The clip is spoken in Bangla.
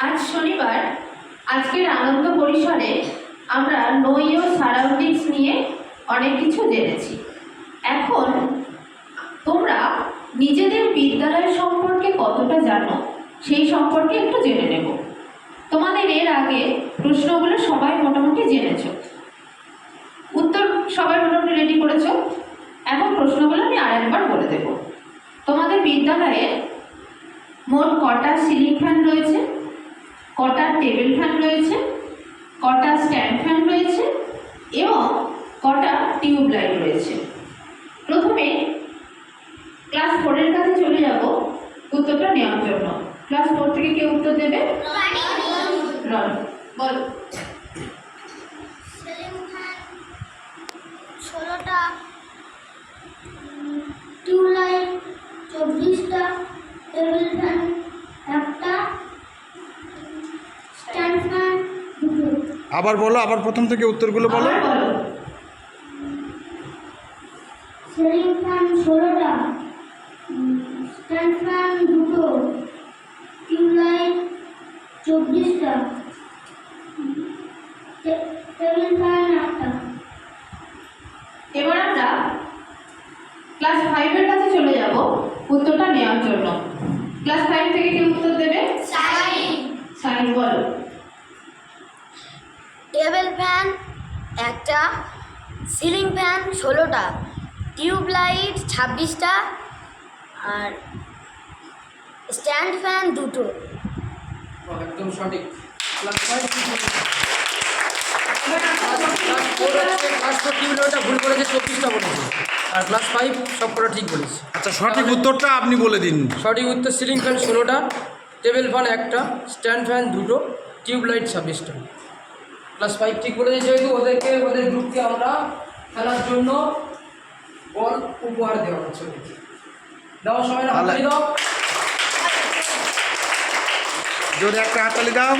আজ শনিবার। আজকের আনন্দ পরিসরে আমরা নো ইওর সারাউন্ডিংস নিয়ে অনেক কিছু জেনেছি। এখন তোমরা নিজেদের বিদ্যালয় সম্পর্কে কতটা জানো সেই সম্পর্কে একটু জেনে নেব। তোমাদের এর আগে প্রশ্নগুলো সবাই মোটামুটি জেনেছো, উত্তর সবাই মোটামুটি রেডি করেছো। এখন প্রশ্নগুলো আমি আরেকবার বলে দেব। তোমাদের বিদ্যালয়ে মোট কটা সিলিং ফ্যান রয়েছে, কটা টেবিল ফ্যান রয়েছে, কটা স্ট্যান্ড ফ্যান রয়েছে এবং কটা টিউব লাইট রয়েছে। প্রথমে ক্লাস 4 এর কাছে চলে যাব উত্তরটা নেওয়ার জন্য। ক্লাস 4 থেকে কে উত্তর দেবে? রন, বল। সিলিং ফ্যান 16টা, টিউবলাইট 24টা, টেবিল ফ্যান 1টা, স্ট্যান্ড ফ্যান 2টো। আবার বলো, আবার প্রথম থেকে উত্তরগুলো বলো। সিলিং ফ্যান 16টা, স্ট্যান্ড ফ্যান 2টো, টিউবলাইট 24টা, টেবিল ফ্যান 1টা। এবার আমরা ক্লাস 5 এর কাছে চলে যাব উত্তরটা নেওয়ার জন্য। ক্লাস 5 থেকে কে উত্তর দেবে? সাইন, বলো। টেবিল ফ্যান 1টা, সিলিং ফ্যান 16টা, টিউব লাইট 26টা আর স্ট্যান্ড ফ্যান 2টো। একদম সঠিক। ক্লাস 5 ওটা ভুল করেছে, 24টা বলেছে, আর ক্লাস 5 সবকটা ঠিক বলেছে। আচ্ছা, সঠিক উত্তরটা আপনি বলে দিন। সঠিক উত্তর সিলিং ফ্যান 16টা, টেবিল ফ্যান 1টা, স্ট্যান্ড ফ্যান 2টো, টিউব লাইট 26টা। ক্লাস 5 ঠিক বলেছে, যেহেতু ওদের গ্রুপকে আমরা খেলার জন্য বল উপহার দেওয়া হচ্ছে। দেওয়ার সময় না হাততালি দাও, জোরে একটা হাততালি দাও।